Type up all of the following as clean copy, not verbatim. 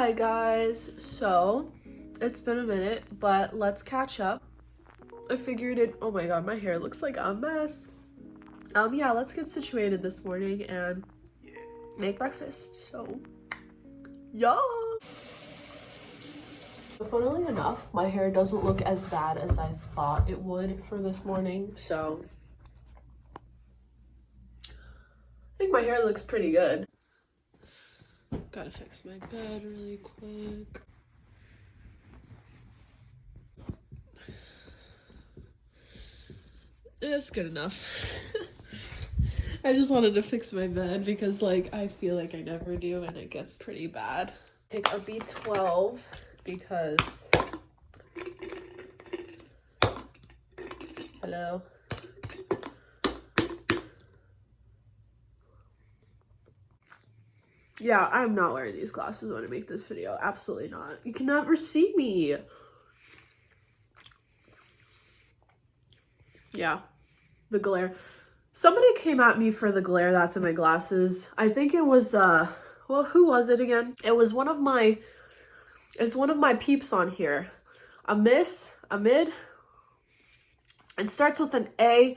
Hi guys, so it's been a minute, but let's catch up. I figured it, oh my god, my hair looks like a mess. Yeah, let's get situated this morning and make breakfast. So, yeah. Funnily enough, my hair doesn't look as bad as I thought it would for this morning, so I think my hair looks pretty good. Gotta fix my bed really quick. It's good enough. I just wanted to fix my bed because I feel like I never do and it gets pretty bad. Take our B12 because hello. Yeah, I'm not wearing these glasses when I make this video. Absolutely not. You can never see me. Yeah, the glare. Somebody came at me for the glare that's in my glasses. I think it was, well, who was it again? It was one of my peeps on here. A mid. It starts with an A.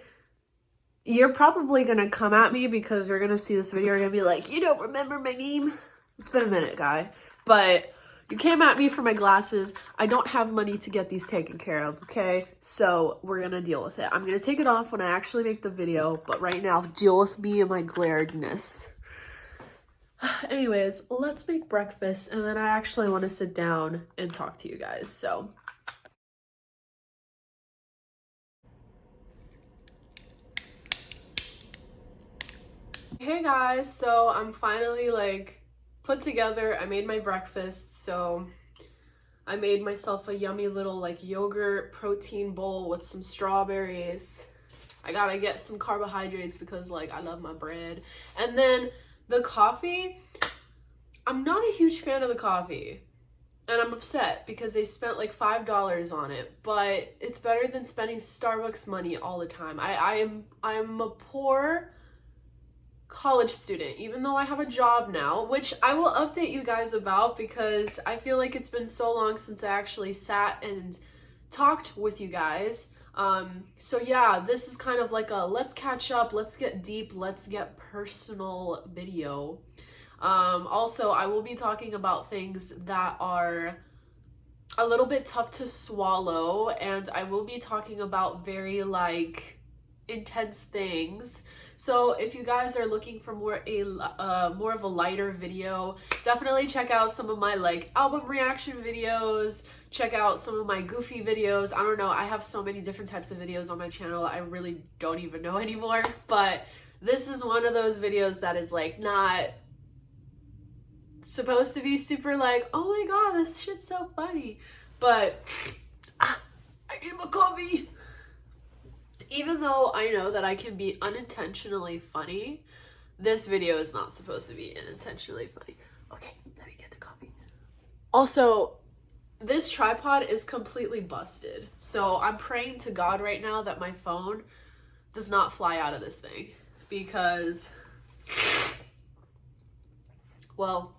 You're probably gonna come at me because you're gonna see this video. You're gonna be like, you don't remember my name? It's been a minute, guy. But you came at me for my glasses. I don't have money to get these taken care of, okay? So we're gonna deal with it. I'm gonna take it off when I actually make the video, but right now, deal with me and my glaredness. Anyways, let's make breakfast, and then I actually want to sit down and talk to you guys, so. Hey guys, so I'm finally put together. I made my breakfast, so I made myself a yummy little yogurt protein bowl with some strawberries. I gotta get some carbohydrates because I love my bread. And then the coffee, I'm not a huge fan of the coffee. And I'm upset because they spent $5 on it, but it's better than spending Starbucks money all the time. I'm a poor college student, even though I have a job now, which I will update you guys about because I feel like it's been so long since I actually sat and talked with you guys. So yeah, this is kind of like a let's catch up, let's get deep, let's get personal video. Also, I will be talking about things that are a little bit tough to swallow, and I will be talking about very intense things. So if you guys are looking for more of a lighter video, definitely check out some of my album reaction videos. Check out some of my goofy videos. I don't know, I have so many different types of videos on my channel, I really don't even know anymore. But this is one of those videos that is not supposed to be super oh my god, this shit's so funny. But I need my coffee. Even though I know that I can be unintentionally funny, this video is not supposed to be unintentionally funny. Okay, let me get the coffee. Also, this tripod is completely busted. So I'm praying to God right now that my phone does not fly out of this thing. Because, well,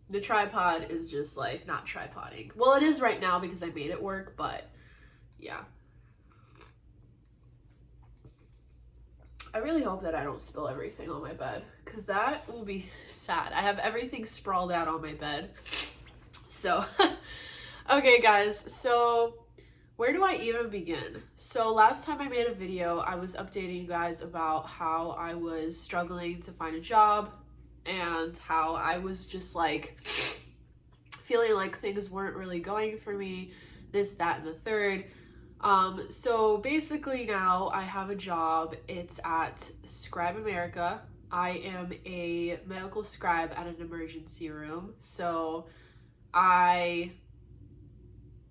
the tripod is just not tripoding. Well, it is right now because I made it work, but yeah. I really hope that I don't spill everything on my bed because that will be sad. I have everything sprawled out on my bed. So, okay guys, so where do I even begin? So last time I made a video, I was updating you guys about how I was struggling to find a job and how I was just feeling like things weren't really going for me, this, that, and the third. So basically now I have a job. It's at Scribe America. I am a medical scribe at an emergency room. So I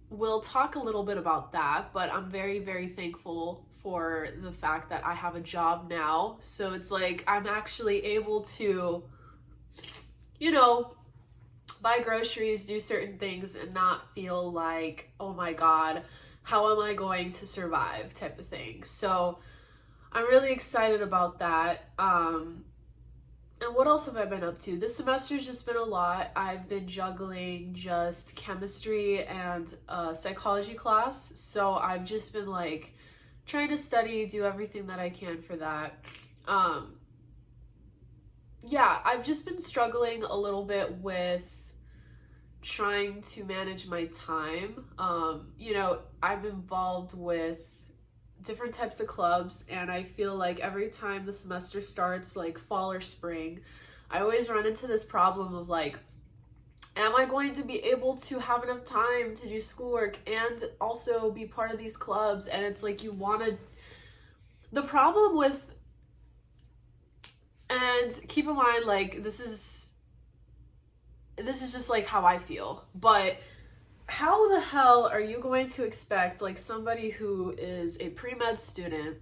will talk a little bit about that, but I'm very, very thankful for the fact that I have a job now. So it's I'm actually able to, buy groceries, do certain things, and not feel oh my god, how am I going to survive type of thing. So I'm really excited about that. And what else have I been up to? This semester's just been a lot. I've been juggling just chemistry and psychology class. So I've just been like trying to study, do everything that I can for that. Yeah, I've just been struggling a little bit with trying to manage my time. You know, I'm involved with different types of clubs, and I feel like every time the semester starts, like fall or spring, I always run into this problem of like, am I going to be able to have enough time to do schoolwork and also be part of these clubs? And it's like you want to, the problem with, and keep in mind, like this is just like how I feel, but how the hell are you going to expect like somebody who is a pre-med student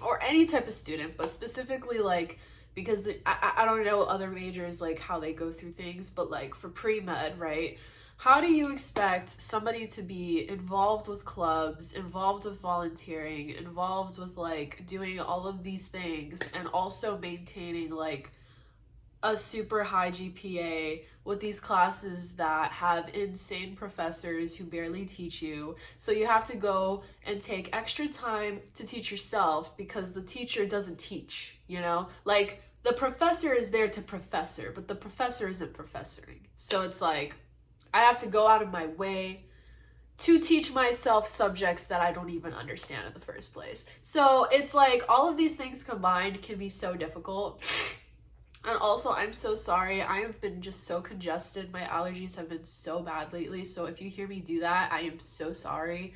or any type of student, but specifically like, because I don't know other majors like how they go through things, but like for pre-med, right? How do you expect somebody to be involved with clubs, involved with volunteering, involved with like doing all of these things and also maintaining like a super high GPA with these classes that have insane professors who barely teach you? So you have to go and take extra time to teach yourself because the teacher doesn't teach, you know? Like the professor is there to professor, but the professor isn't professoring. So it's like I have to go out of my way to teach myself subjects that I don't even understand in the first place. So it's like all of these things combined can be so difficult. And also, I'm so sorry. I have been just so congested. My allergies have been so bad lately. So if you hear me do that, I am so sorry.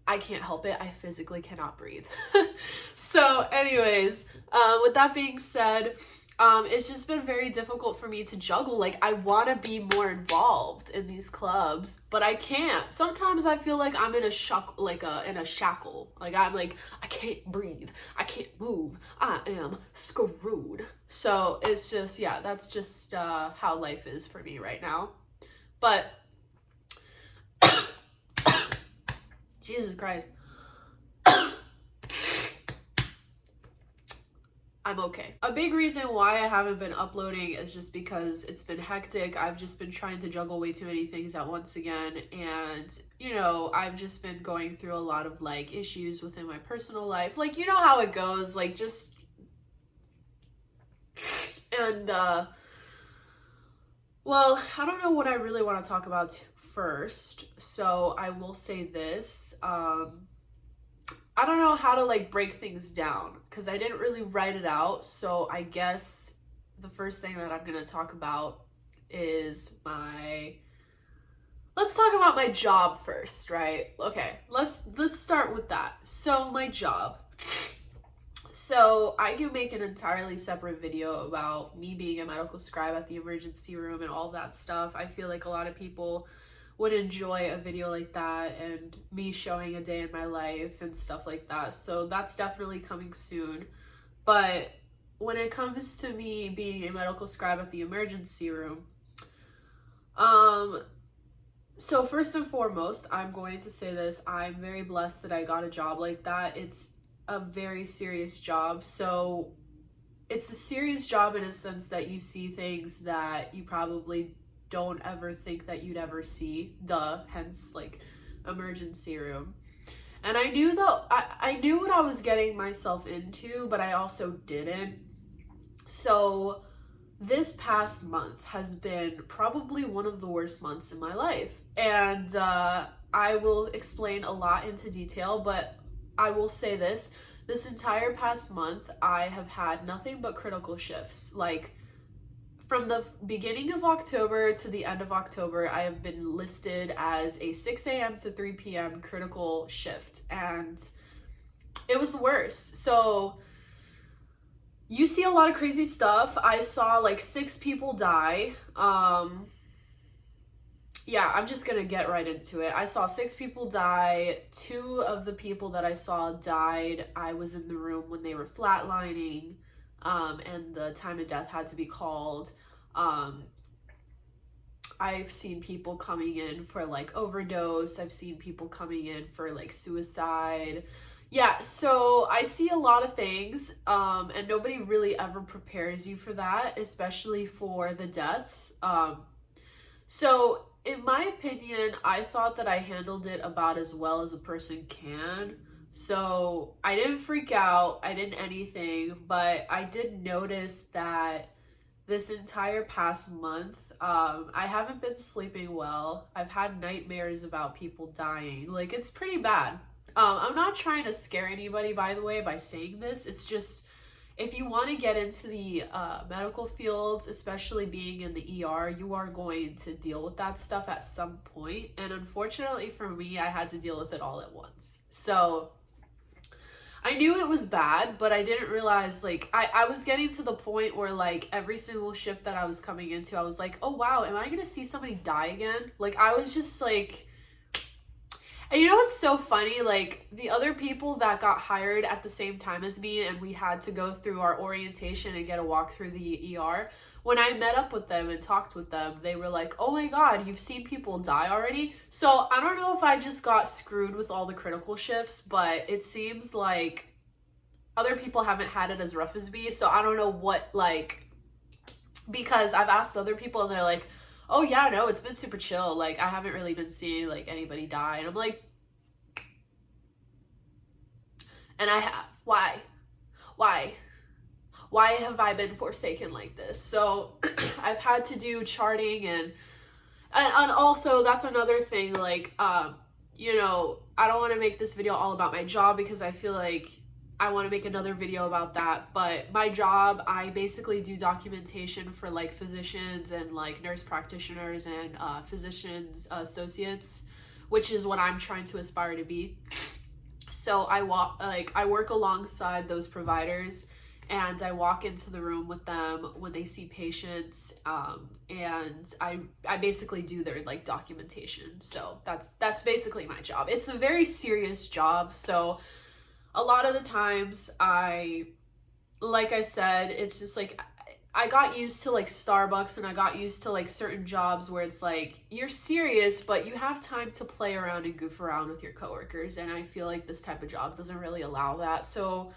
I can't help it. I physically cannot breathe. So anyways, with that being said, it's just been very difficult for me to juggle. Like I want to be more involved in these clubs, but I can't. Sometimes I feel like I'm in a shackle. Like I'm like, I can't breathe. I can't move. I am screwed. So it's just, yeah, that's just how life is for me right now. But Jesus Christ. I'm okay. A big reason why I haven't been uploading is just because it's been hectic. I've just been trying to juggle way too many things at once again. And, you know, I've just been going through a lot of like issues within my personal life. Like, you know how it goes, like just, and, well, I don't know what I really want to talk about first. So I will say this, I don't know how to like break things down because I didn't really write it out. So I guess the first thing that I'm going to talk about is let's talk about my job first, right? Okay, let's start with that. So my job. So I can make an entirely separate video about me being a medical scribe at the emergency room and all that stuff. I feel like a lot of people would enjoy a video like that and me showing a day in my life and stuff like that. So that's definitely coming soon. But when it comes to me being a medical scribe at the emergency room, so first and foremost, I'm going to say this, I'm very blessed that I got a job like that. It's a very serious job. So it's a serious job in a sense that you see things that you probably don't ever think that you'd ever see, hence like emergency room. And I knew I knew what I was getting myself into, but I also didn't. So this past month has been probably one of the worst months in my life, and I will explain a lot into detail, but I will say this entire past month I have had nothing but critical shifts. Like from the beginning of October to the end of October, I have been listed as a 6 a.m. to 3 p.m. critical shift, and it was the worst. So you see a lot of crazy stuff. I saw like 6 people die. Yeah, I'm just gonna get right into it. I saw 6 people die. 2 of the people that I saw died. I was in the room when they were flatlining. And the time of death had to be called. I've seen people coming in for like overdose. I've seen people coming in for like suicide. Yeah, so I see a lot of things, and nobody really ever prepares you for that, especially for the deaths. So in my opinion, I thought that I handled it about as well as a person can. So I didn't freak out, I didn't anything, but I did notice that this entire past month, I haven't been sleeping well. I've had nightmares about people dying. Like, it's pretty bad. I'm not trying to scare anybody, by the way, by saying this. It's just if you want to get into the medical fields, especially being in the ER, you are going to deal with that stuff at some point. And unfortunately for me, I had to deal with it all at once. So I knew it was bad, but I didn't realize, like, I was getting to the point where, like, every single shift that I was coming into, I was like, oh wow, am I gonna see somebody die again? Like, I was just like, and you know what's so funny? Like, the other people that got hired at the same time as me and we had to go through our orientation and get a walk through the ER, when I met up with them and talked with them, they were like, oh my God, you've seen people die already? So I don't know if I just got screwed with all the critical shifts, but it seems like other people haven't had it as rough as me. So I don't know what, like, because I've asked other people and they're like, oh yeah, no, it's been super chill. Like, I haven't really been seeing like anybody die. And I'm like, and I have. Why? Why? Why have I been forsaken like this? So I've had to do charting and also that's another thing, like, you know, I don't want to make this video all about my job because I feel like I want to make another video about that. But my job, I basically do documentation for like physicians and like nurse practitioners and physicians associates, which is what I'm trying to aspire to be. So I work alongside those providers and I walk into the room with them when they see patients, and I basically do their like documentation. So that's basically my job. It's a very serious job, so a lot of the times like I said, it's just like I got used to like Starbucks and I got used to like certain jobs where it's like you're serious, but you have time to play around and goof around with your coworkers. And I feel like this type of job doesn't really allow that. So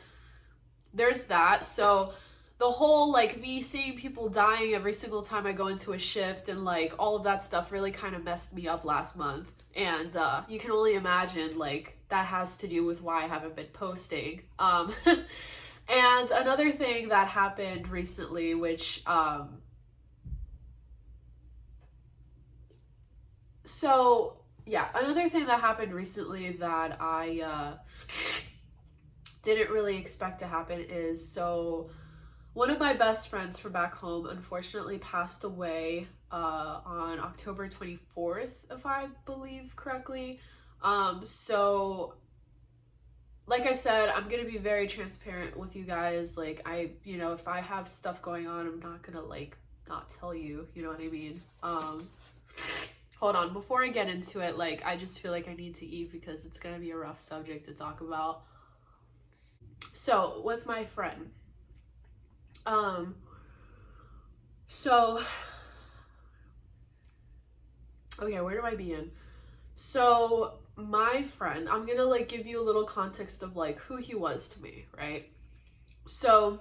there's that. So the whole like me seeing people dying every single time I go into a shift and like all of that stuff really kind of messed me up last month. And you can only imagine like that has to do with why I haven't been posting. And another thing that happened recently, which so yeah, another thing that happened recently that I didn't really expect to happen is, so one of my best friends from back home unfortunately passed away on October 24th, if I believe correctly. So like I said, I'm gonna be very transparent with you guys. Like, you know, if I have stuff going on, I'm not gonna like not tell you, you know what I mean? Hold on, before I get into it, like, I just feel like I need to eat because it's gonna be a rough subject to talk about. So, with my friend, so, okay, where do I begin? So, my friend, I'm gonna like give you a little context of like who he was to me, right? So,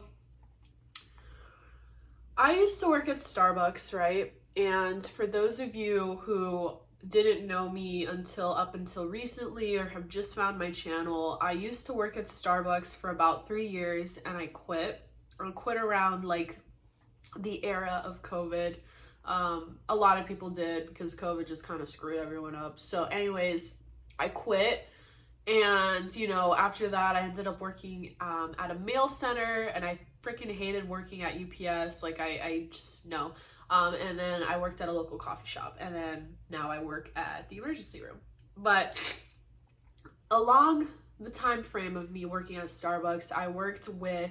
I used to work at Starbucks, right? And for those of you who didn't know me up until recently or have just found my channel, I used to work at Starbucks for about 3 years and I quit. I quit around like the era of COVID. A lot of people did because COVID just kind of screwed everyone up. So anyways, I quit. And, you know, after that, I ended up working at a mail center and I freaking hated working at UPS. Like, I just, no. And then I worked at a local coffee shop and then now I work at the emergency room. But along the time frame of me working at Starbucks, I worked with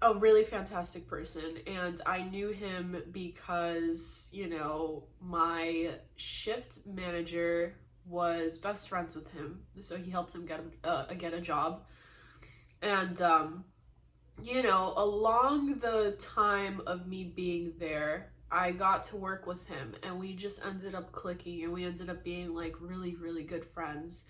a really fantastic person, and I knew him because, you know, my shift manager was best friends with him, so he helped him get a job. And you know, along the time of me being there, I got to work with him and we just ended up clicking and we ended up being like really, really good friends.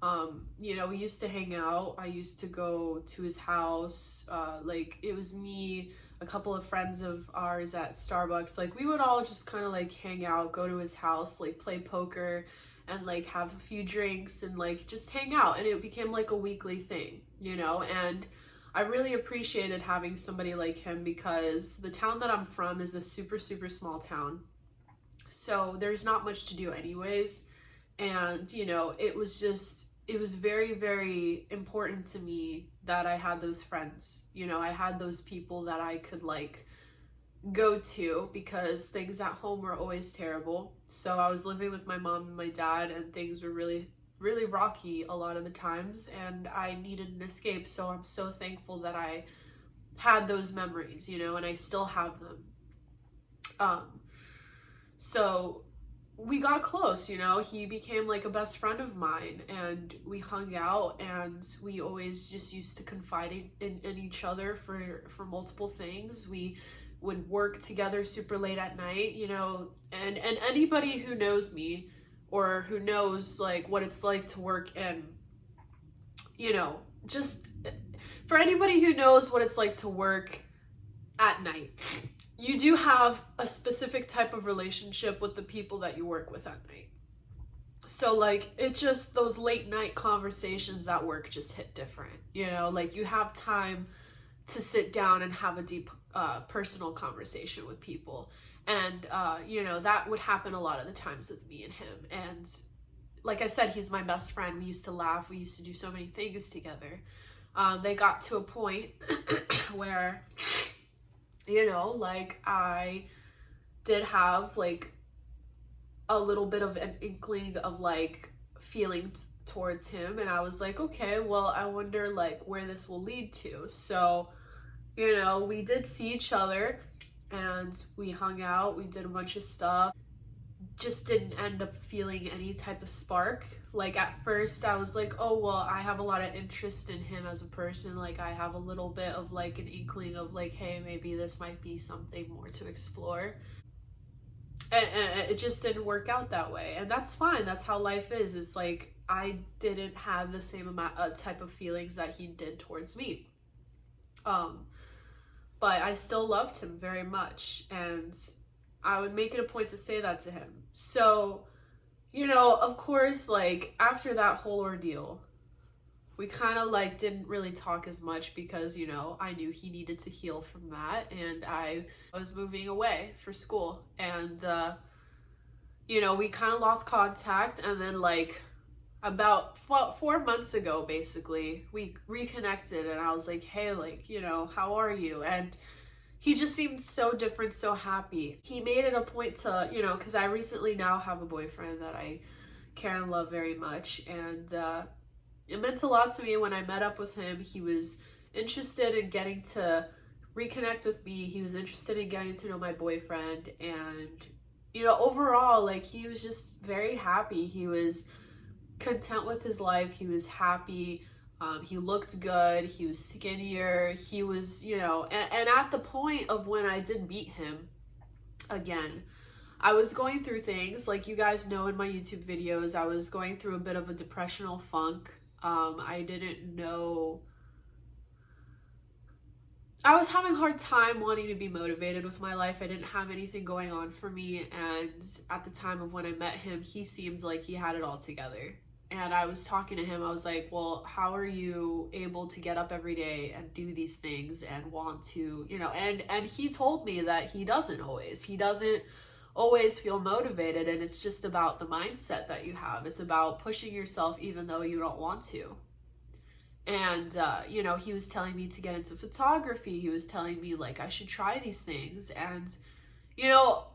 You know, we used to hang out. I used to go to his house. Like, it was me, a couple of friends of ours at Starbucks. Like, we would all just kind of like hang out, go to his house, like play poker and like have a few drinks and like just hang out. And it became like a weekly thing, you know? And I really appreciated having somebody like him because the town that I'm from is a super, super small town. So there's not much to do anyways. And, you know, it was very, very important to me that I had those friends. You know, I had those people that I could like go to because things at home were always terrible. So I was living with my mom and my dad, and things were really, really rocky a lot of the times, and I needed an escape. So I'm so thankful that I had those memories, you know, and I still have them. Um, so we got close, you know. He became like a best friend of mine, and we hung out, and we always just used to confide in each other for multiple things. We would work together super late at night, you know, and anybody who knows me or who knows like what it's like to work in, you know, just for anybody who knows what it's like to work at night, you do have a specific type of relationship with the people that you work with at night. So like it just, those late night conversations at work just hit different, you know, like you have time to sit down and have a deep personal conversation with people. And you know, that would happen a lot of the times with me and him. And like I said, he's my best friend. We used to laugh, we used to do so many things together. They got to a point where, you know, like I did have like a little bit of an inkling of like feelings towards him, and I was like, okay, well, I wonder like where this will lead to. So, you know, we did see each other and we hung out, we did a bunch of stuff. Just didn't end up feeling any type of spark. Like at first I was like, oh well, I have a lot of interest in him as a person. Like I have a little bit of like an inkling of like, hey, maybe this might be something more to explore. And it just didn't work out that way, and that's fine. That's how life is. It's like I didn't have the same amount type of feelings that he did towards me. But I still loved him very much, and I would make it a point to say that to him. So, you know, of course, like after that whole ordeal, we kind of like didn't really talk as much because, you know, I knew he needed to heal from that, and I was moving away for school. And you know, we kind of lost contact, and then like about 4 months ago, basically, we reconnected, and I was like, hey, like, you know, how are you? And he just seemed so different, so happy. He made it a point to, you know, because I recently now have a boyfriend that I care and love very much, and it meant a lot to me when I met up with him. He was interested in getting to reconnect with me. He was interested in getting to know my boyfriend, and, you know, overall, like, he was just very happy. He was content with his life. He was happy. He looked good. He was skinnier. He was, you know, and at the point of when I did meet him again, I was going through things, like you guys know in my YouTube videos, I was going through a bit of a depressional funk. I didn't know, I was having a hard time wanting to be motivated with my life. I didn't have anything going on for me, and at the time of when I met him, he seemed like he had it all together. And I was talking to him, I was like, well, how are you able to get up every day and do these things and want to, you know, and he told me that he doesn't always feel motivated, and it's just about the mindset that you have. It's about pushing yourself even though you don't want to. And you know, he was telling me to get into photography. He was telling me like I should try these things, and you know,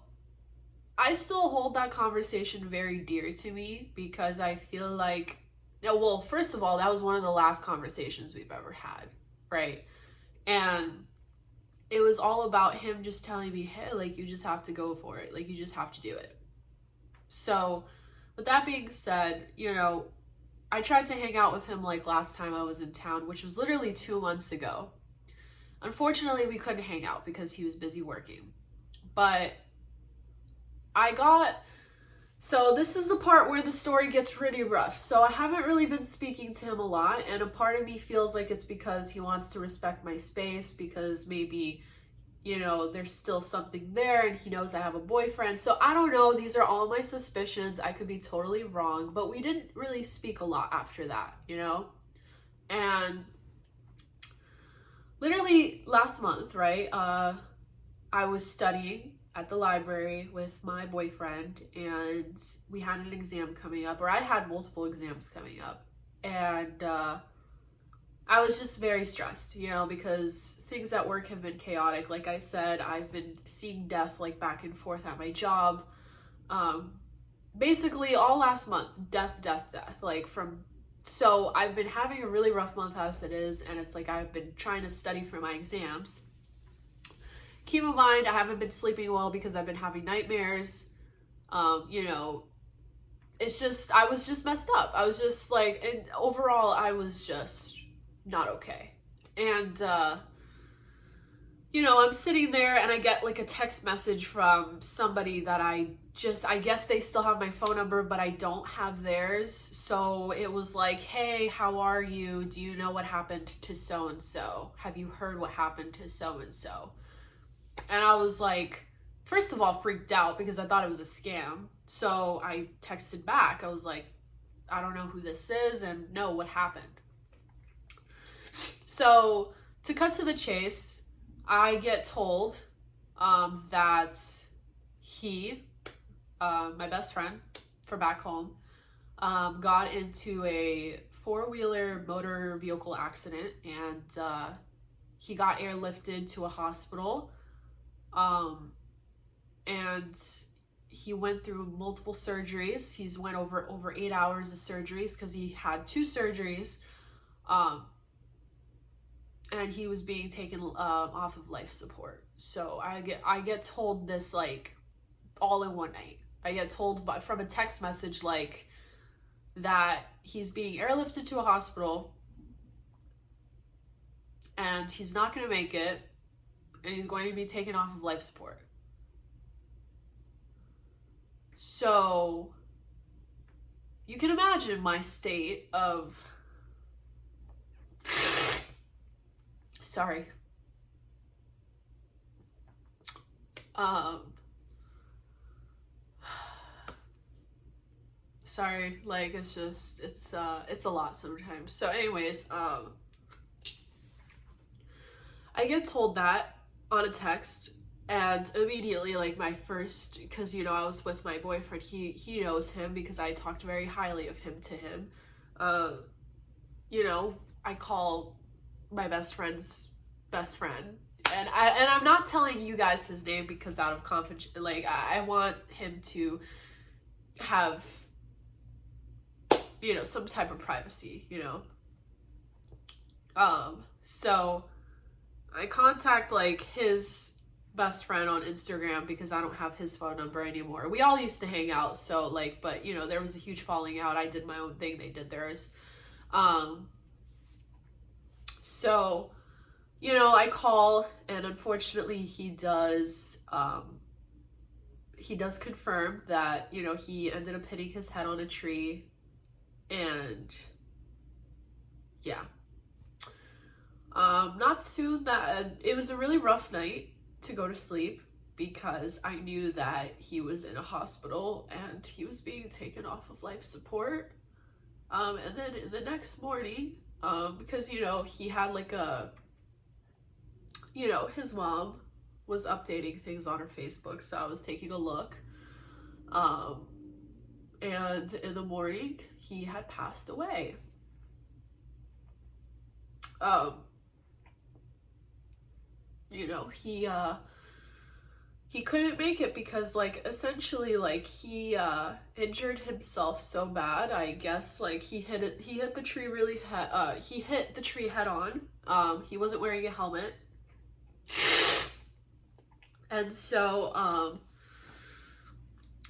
I still hold that conversation very dear to me because I feel like, well, first of all, that was one of the last conversations we've ever had, right? And it was all about him just telling me, hey, like, you just have to go for it. Like, you just have to do it. So, with that being said, you know, I tried to hang out with him like last time I was in town, which was literally 2 months ago. Unfortunately, we couldn't hang out because he was busy working. But I got So this is the part where the story gets pretty rough. So I haven't really been speaking to him a lot, and a part of me feels like it's because he wants to respect my space, because maybe, you know, there's still something there and he knows I have a boyfriend. So I don't know. These are all my suspicions. I could be totally wrong, but we didn't really speak a lot after that, you know? And literally last month, right? I was studying at the library with my boyfriend, and we had an exam coming up, or I had multiple exams coming up. And I was just very stressed, you know, because things at work have been chaotic. Like I said, I've been seeing death like back and forth at my job. Basically all last month, death. Like so I've been having a really rough month as it is, and it's like I've been trying to study for my exams. Keep in mind, I haven't been sleeping well because I've been having nightmares. You know, it's just, I was just messed up. I was just like, and overall, I was just not okay. And, you know, I'm sitting there and I get like a text message from somebody that I guess they still have my phone number, but I don't have theirs. So it was like, hey, how are you? Do you know what happened to so-and-so? Have you heard what happened to so-and-so? And I was like, first of all, freaked out because I thought it was a scam. So I texted back. I was like, I don't know who this is, and no, what happened? So to cut to the chase, I get told that he, my best friend for back home, got into a four-wheeler motor vehicle accident, and he got airlifted to a hospital. And he went through multiple surgeries. He's went over 8 hours of surgeries because he had 2 surgeries. And he was being taken off of life support. So I get told this like all in one night. I get told from a text message like that he's being airlifted to a hospital and he's not going to make it, and he's going to be taken off of life support. So you can imagine my state of, sorry, sorry, like it's just, it's a lot sometimes. So anyways, I get told that on a text, and immediately, like, my first, because, you know, I was with my boyfriend, he knows him because I talked very highly of him to him. You know, I call my best friend's best friend, and I'm not telling you guys his name because out of confidence, like, I want him to have, you know, some type of privacy, you know. So I contact like his best friend on Instagram because I don't have his phone number anymore. We all used to hang out, so like, but you know, there was a huge falling out. I did my own thing, they did theirs. So, you know, I call, and unfortunately he does confirm that, you know, he ended up hitting his head on a tree, and yeah. Not soon, that it was a really rough night to go to sleep because I knew that he was in a hospital and he was being taken off of life support. And then the next morning, because, you know, he had like you know, his mom was updating things on her Facebook, so I was taking a look. And in the morning, he had passed away. You know, he couldn't make it because, like, essentially, like, he injured himself so bad, I guess, like, he hit the tree really he hit the tree head on. He wasn't wearing a helmet, and so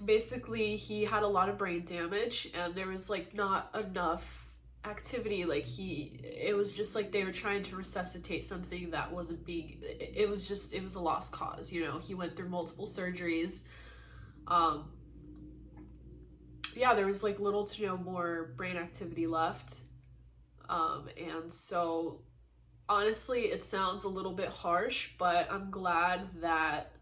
basically he had a lot of brain damage, and there was like not enough activity. Like, it was just like they were trying to resuscitate something that wasn't being, it was a lost cause, you know. He went through multiple surgeries, yeah, there was like little to no more brain activity left. And so honestly, it sounds a little bit harsh, but I'm glad that,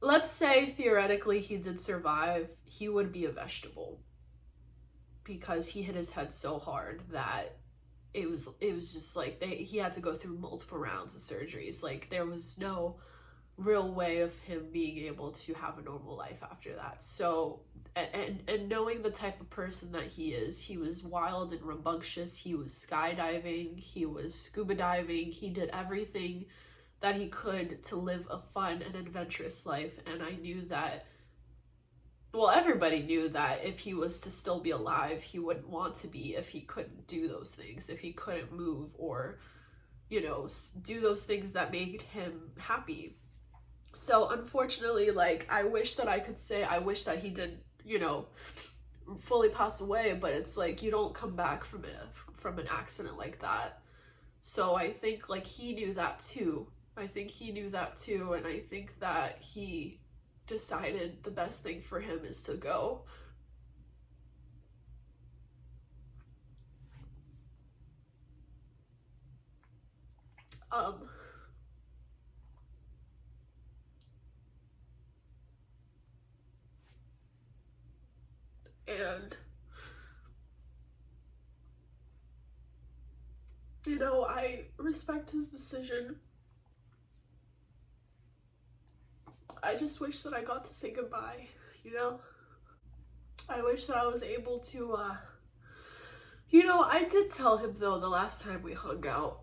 let's say theoretically he did survive, he would be a vegetable because he hit his head so hard that it was just like he had to go through multiple rounds of surgeries. Like there was no real way of him being able to have a normal life after that. So and knowing the type of person that he was wild and rambunctious. He was skydiving, he was scuba diving, he did everything that he could to live a fun and adventurous life. And I knew that, well, everybody knew that if he was to still be alive, he wouldn't want to be if he couldn't do those things, if he couldn't move or, you know, do those things that made him happy. So unfortunately, like, I wish that I could say I wish that he did, you know, fully pass away, but it's like you don't come back from an accident like that. So I think like he knew that too. I think he knew that too, and I think that he decided the best thing for him is to go. Um, and you know, I respect his decision. I just wish that I got to say goodbye, you know? I wish that I was able to, you know, I did tell him though the last time we hung out.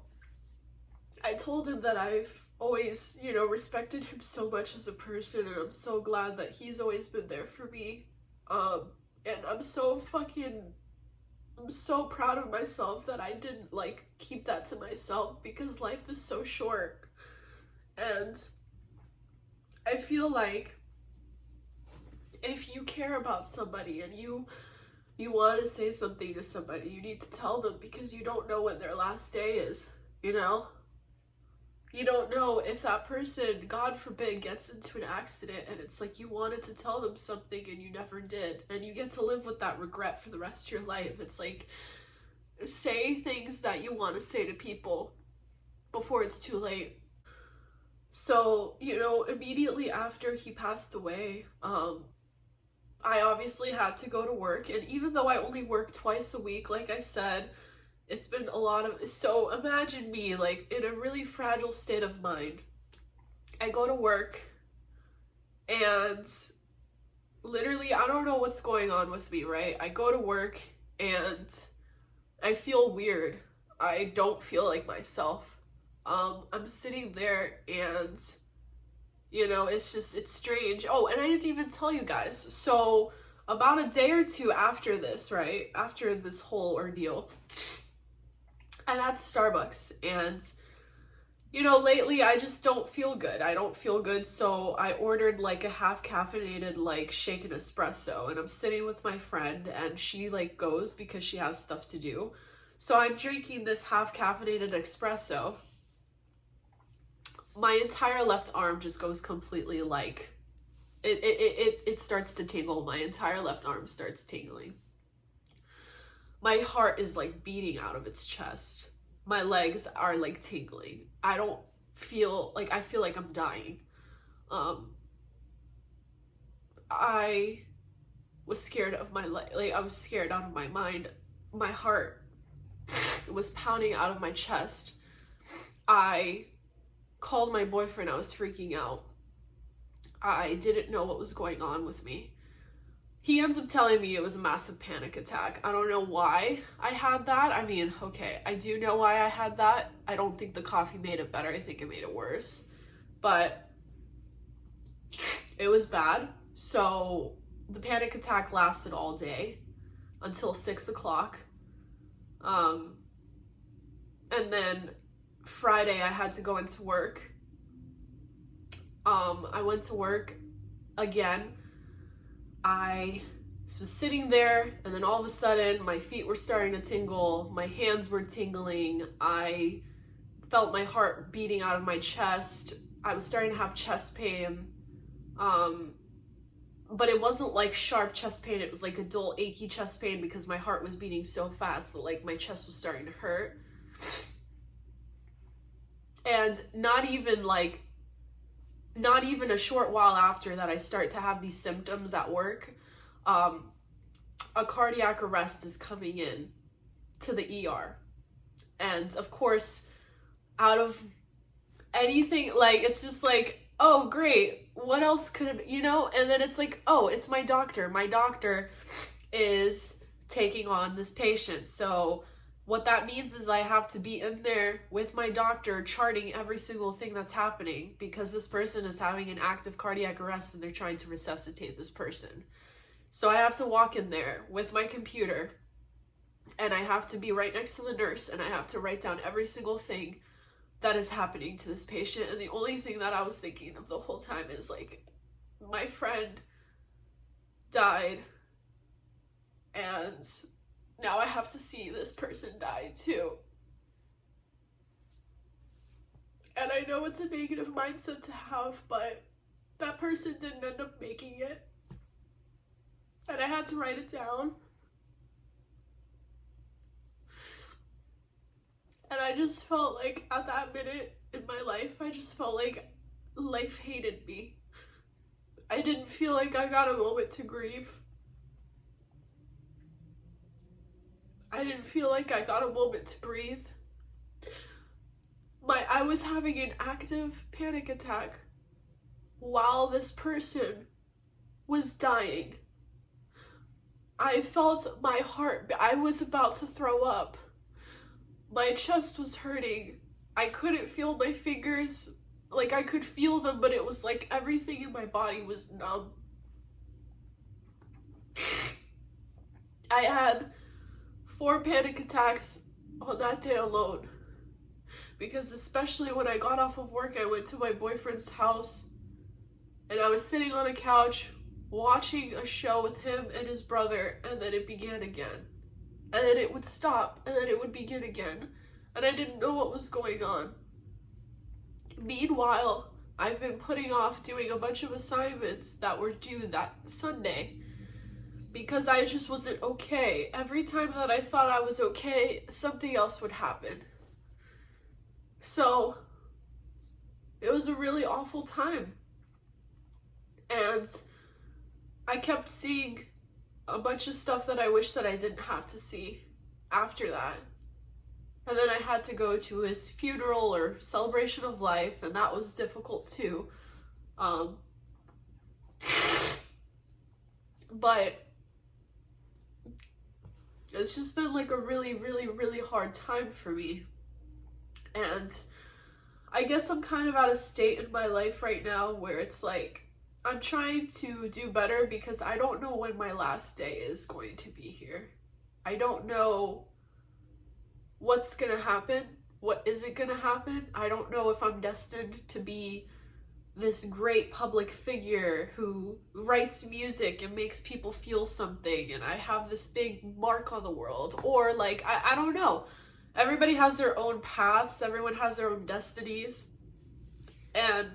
I told him that I've always, you know, respected him so much as a person, and I'm so glad that he's always been there for me. And I'm so proud of myself that I didn't like keep that to myself because life is so short. And I feel like if you care about somebody and you want to say something to somebody, you need to tell them because you don't know when their last day is, you know? You don't know if that person, God forbid, gets into an accident and it's like you wanted to tell them something and you never did. And you get to live with that regret for the rest of your life. It's like, say things that you want to say to people before it's too late. So, you know, immediately after he passed away, I obviously had to go to work. And even though I only work twice a week, like I said, it's been a lot of, so imagine me like in a really fragile state of mind. I go to work and literally I don't know what's going on with me, right? I go to work and I feel weird. I don't feel like myself. I'm sitting there and you know, it's strange. Oh, and I didn't even tell you guys. So about a day or two after this, right? After this whole ordeal, I'm at Starbucks and you know, lately I just don't feel good. I don't feel good, so I ordered like a half caffeinated like shaken espresso, and I'm sitting with my friend and she like goes because she has stuff to do. So I'm drinking this half caffeinated espresso. My entire left arm just goes completely like it starts to tingle. My entire left arm starts tingling. My heart is like beating out of its chest. My legs are like tingling. I don't feel like, I feel like I'm dying. I was scared of my like I was scared out of my mind. My heart was pounding out of my chest. I called my boyfriend. I was freaking out. I didn't know what was going on with me. He ends up telling me it was a massive panic attack. I don't know why I had that. I mean, okay, I do know why I had that. I don't think the coffee made it better. I think it made it worse. But it was bad. So the panic attack lasted all day until 6 o'clock. And then Friday I had to go into work. I went to work again. I was sitting there and then all of a sudden my feet were starting to tingle, my hands were tingling, I felt my heart beating out of my chest, I was starting to have chest pain. but it wasn't like sharp chest pain. It was like a dull, achy chest pain because my heart was beating so fast that like my chest was starting to hurt. And not even a short while after that, I start to have these symptoms at work. A cardiac arrest is coming in to the ER. And of course, out of anything, like, it's just like, oh, great, what else could it be, you know? And then it's like, oh, it's my doctor. My doctor is taking on this patient. So what that means is I have to be in there with my doctor charting every single thing that's happening because this person is having an active cardiac arrest and they're trying to resuscitate this person. So I have to walk in there with my computer and I have to be right next to the nurse and I have to write down every single thing that is happening to this patient. And the only thing that I was thinking of the whole time is like, my friend died and now I have to see this person die too. And I know it's a negative mindset to have, but that person didn't end up making it. And I had to write it down. And I just felt like at that minute in my life, I just felt like life hated me. I didn't feel like I got a moment to grieve. I didn't feel like I got a moment to breathe. I was having an active panic attack while this person was dying. I felt my heart, I was about to throw up. My chest was hurting. I couldn't feel my fingers, like I could feel them, but it was like everything in my body was numb. I had 4 panic attacks on that day alone. Because especially when I got off of work, I went to my boyfriend's house and I was sitting on a couch watching a show with him and his brother, and then it began again. And then it would stop, and then it would begin again. And I didn't know what was going on. Meanwhile, I've been putting off doing a bunch of assignments that were due that Sunday because I just wasn't okay. Every time that I thought I was okay, something else would happen. So it was a really awful time. And I kept seeing a bunch of stuff that I wish that I didn't have to see after that. And then I had to go to his funeral or celebration of life, and that was difficult too. But it's just been like a really, really, really hard time for me. And I guess I'm kind of at a state in my life right now where it's like, I'm trying to do better because I don't know when my last day is going to be here. I don't know what's gonna happen. What isn't gonna happen? I don't know if I'm destined to be this great public figure who writes music and makes people feel something and I have this big mark on the world, or like, I don't know. Everybody has their own paths, everyone has their own destinies, and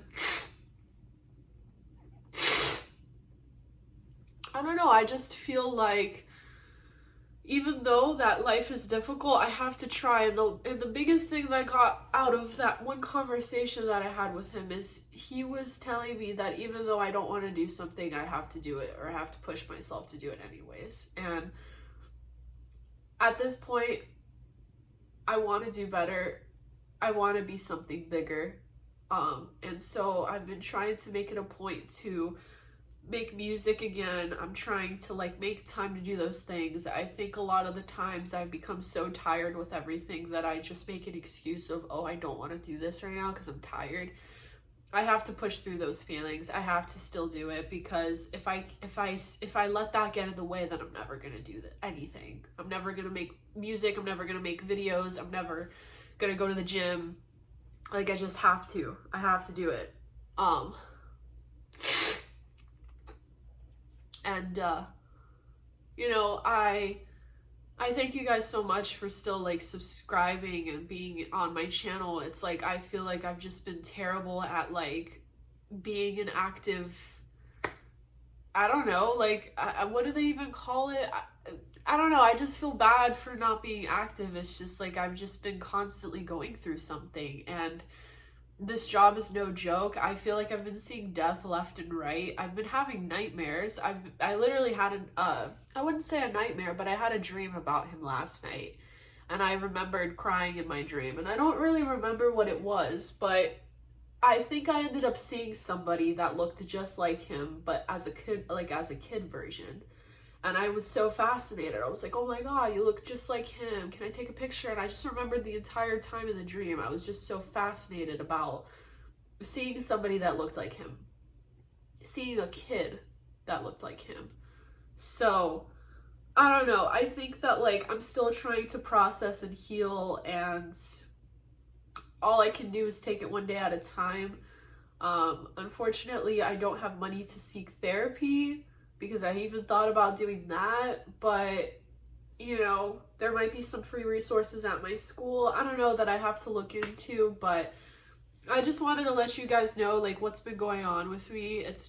I don't know, I just feel like even though that life is difficult, I have to try. And the biggest thing that I got out of that one conversation that I had with him is he was telling me that even though I don't want to do something, I have to do it, or I have to push myself to do it anyways. And at this point, I want to do better. I want to be something bigger. And so I've been trying to make it a point to make music again. I'm trying to like make time to do those things. I think a lot of the times I've become so tired with everything that I just make an excuse of, oh, I don't want to do this right now because I'm tired. I have to push through those feelings. I have to still do it, because if I let that get in the way, then I'm never gonna do anything. I'm never gonna make music. I'm never gonna make videos. I'm never gonna go to the gym. Like, I just have to. I have to do it. And you know, I thank you guys so much for still like subscribing and being on my channel. It's like, I feel like I've just been terrible at like being an active I don't know, like, what do they even call it? I don't know. I just feel bad for not being active. It's just like I've just been constantly going through something, and this job is no joke. I feel like I've been seeing death left and right. I've been having nightmares. I literally had I wouldn't say a nightmare, but I had a dream about him last night. And I remembered crying in my dream. And I don't really remember what it was, but I think I ended up seeing somebody that looked just like him, but as a kid, like as a kid version. And I was so fascinated. I was like, oh my God, you look just like him. Can I take a picture? And I just remembered the entire time in the dream, I was just so fascinated about seeing somebody that looked like him, seeing a kid that looked like him. So, I don't know. I think that, like, I'm still trying to process and heal, and all I can do is take it one day at a time. Unfortunately, I don't have money to seek therapy, because I even thought about doing that, but you know, there might be some free resources at my school. I don't know, that I have to look into, but I just wanted to let you guys know, like, what's been going on with me. It's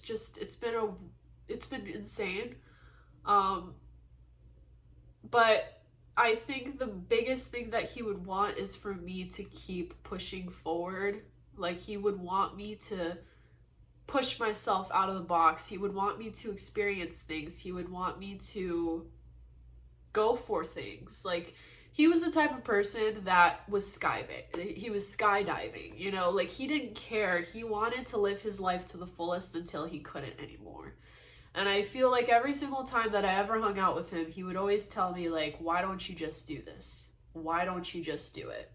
been insane. But I think the biggest thing that he would want is for me to keep pushing forward. Like, he would want me to push myself out of the box. He would want me to experience things. He would want me to go for things. Like, he was the type of person that was skydiving, you know, like, he didn't care. He wanted to live his life to the fullest until he couldn't anymore. And I feel like every single time that I ever hung out with him, he would always tell me, like, why don't you just do this? Why don't you just do it?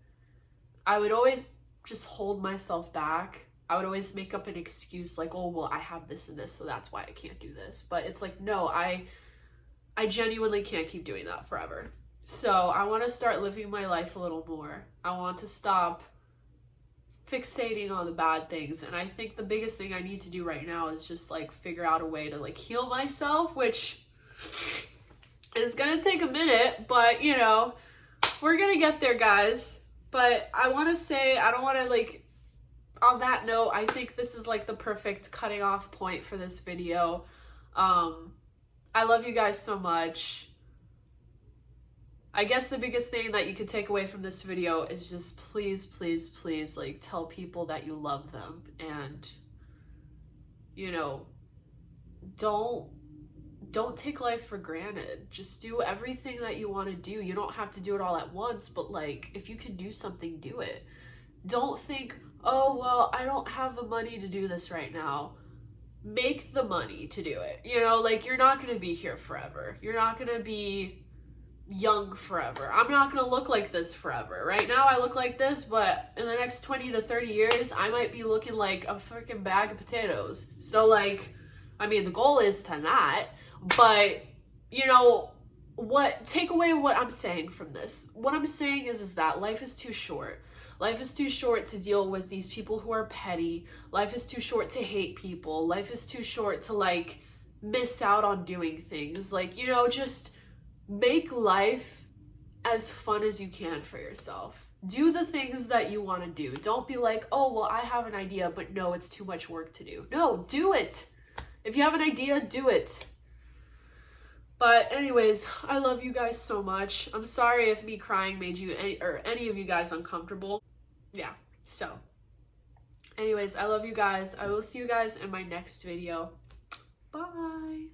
I would always just hold myself back. I would always make up an excuse, like, oh, well, I have this and this, so that's why I can't do this. But it's like, no, I genuinely can't keep doing that forever. So I want to start living my life a little more. I want to stop fixating on the bad things. And I think the biggest thing I need to do right now is just, like, figure out a way to, like, heal myself, which is gonna take a minute, but, you know, we're gonna get there, guys. But I want to say, I don't want to, like, on that note, I think this is, like, the perfect cutting off point for this video. I love you guys so much. I guess the biggest thing that you could take away from this video is just please, please, please, like, tell people that you love them, and, you know, don't take life for granted. Just do everything that you want to do. You don't have to do it all at once, but, like, if you can do something, do it. Don't think, oh, well, I don't have the money to do this right now. Make the money to do it. You know, like, you're not going to be here forever. You're not going to be young forever. I'm not going to look like this forever. Right now I look like this, but in the next 20 to 30 years, I might be looking like a freaking bag of potatoes. So, like, I mean, the goal is to not, but, you know, take away what I'm saying from this. What I'm saying is that life is too short. Life is too short to deal with these people who are petty. Life is too short to hate people. Life is too short to, like, miss out on doing things. Like, you know, just make life as fun as you can for yourself. Do the things that you want to do. Don't be like, oh, well, I have an idea, but no, it's too much work to do. No, do it. If you have an idea, do it. But anyways, I love you guys so much. I'm sorry if me crying made you any of you guys uncomfortable. Yeah, so anyways, I love you guys. I will see you guys in my next video. Bye.